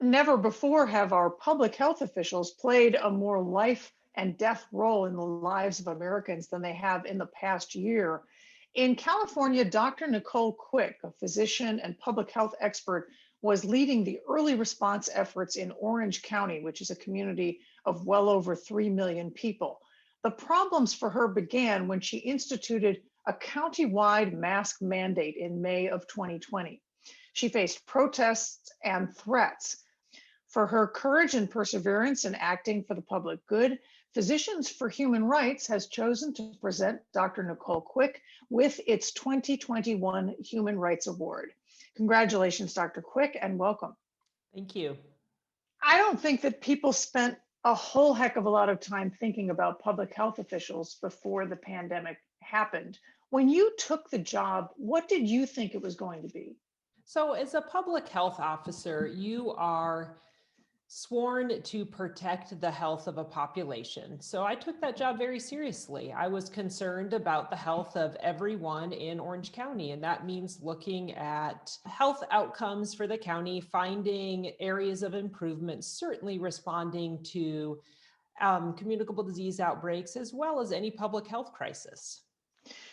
Never before have our public health officials played a more life and death role in the lives of Americans than they have in the past year. In California, Dr. Nichole Quick, a physician and public health expert, was leading the early response efforts in Orange County, which is a community of well over 3 million people. The problems for her began when she instituted a county-wide mask mandate in May of 2020. She faced protests and threats. For her courage and perseverance in acting for the public good, Physicians for Human Rights has chosen to present Dr. Nichole Quick with its 2021 Human Rights Award. Congratulations, Dr. Quick, and welcome. Thank you. I don't think that people spent a whole heck of a lot of time thinking about public health officials before the pandemic happened. When you took the job, what did you think it was going to be? So, as a public health officer, you are sworn to protect the health of a population. So I took that job very seriously. I was concerned about the health of everyone in Orange County, and that means looking at health outcomes for the county, finding areas of improvement, certainly responding to communicable disease outbreaks, as well as any public health crisis.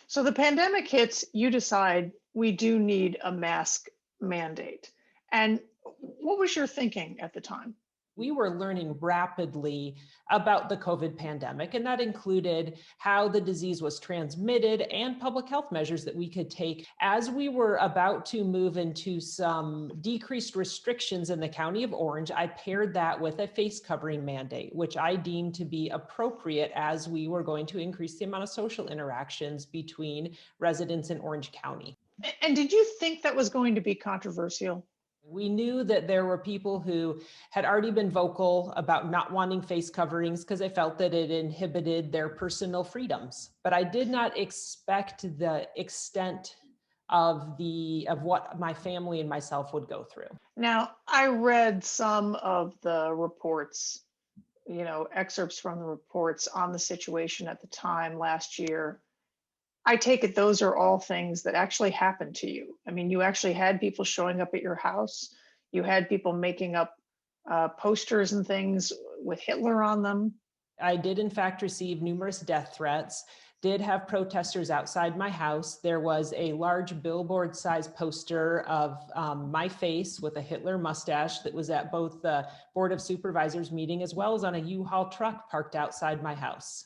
So the pandemic hits, you decide we do need a mask mandate. And what was your thinking at the time? We were learning rapidly about the COVID pandemic, and that included how the disease was transmitted and public health measures that we could take. As we were about to move into some decreased restrictions in the County of Orange, I paired that with a face covering mandate, which I deemed to be appropriate as we were going to increase the amount of social interactions between residents in Orange County. And did you think that was going to be controversial? We knew that there were people who had already been vocal about not wanting face coverings because they felt that it inhibited their personal freedoms. But I did not expect the extent of what my family and myself would go through. Now, I read some of the reports, excerpts from the reports on the situation at the time last year. I take it those are all things that actually happened to you. I mean, you actually had people showing up at your house. You had people making up posters and things with Hitler on them. I did, in fact, receive numerous death threats, did have protesters outside my house. There was a large billboard-sized poster of my face with a Hitler mustache that was at both the Board of Supervisors meeting as well as on a U-Haul truck parked outside my house.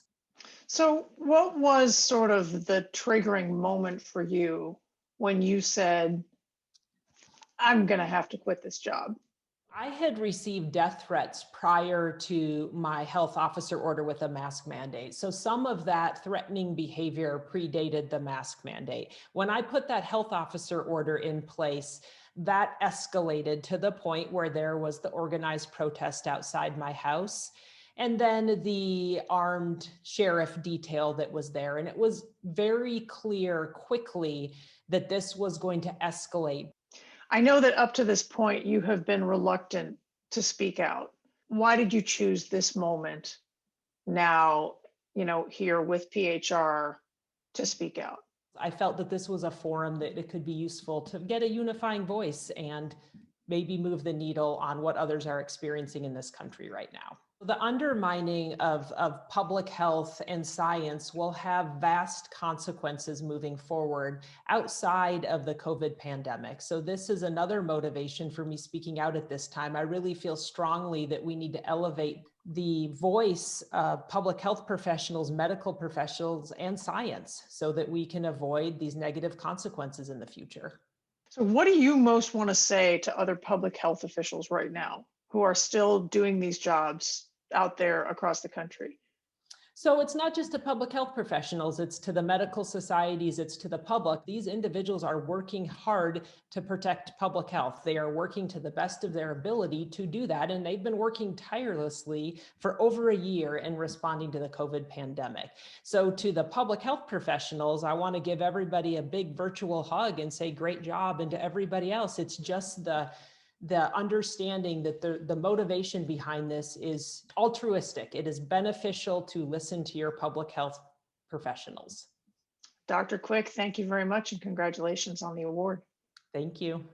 So what was sort of the triggering moment for you when you said, I'm going to have to quit this job? I had received death threats prior to my health officer order with a mask mandate. So some of that threatening behavior predated the mask mandate. When I put that health officer order in place, that escalated to the point where there was the organized protest outside my house. And then the armed sheriff detail that was there. And it was very clear quickly that this was going to escalate. I know that up to this point, you have been reluctant to speak out. Why did you choose this moment now, here with PHR to speak out? I felt that this was a forum that it could be useful to get a unifying voice and maybe move the needle on what others are experiencing in this country right now. The undermining of public health and science will have vast consequences moving forward outside of the COVID pandemic. So this is another motivation for me speaking out at this time. I really feel strongly that we need to elevate the voice of public health professionals, medical professionals, and science so that we can avoid these negative consequences in the future. So what do you most want to say to other public health officials right now who are still doing these jobs out there across the country? So it's not just to public health professionals, it's to the medical societies, it's to the public. These individuals are working hard to protect public health. They are working to the best of their ability to do that. And they've been working tirelessly for over a year in responding to the COVID pandemic. So to the public health professionals, I want to give everybody a big virtual hug and say, great job. And to everybody else, it's just the understanding that the motivation behind this is altruistic. It is beneficial to listen to your public health professionals. Dr. Quick, thank you very much and congratulations on the award. Thank you.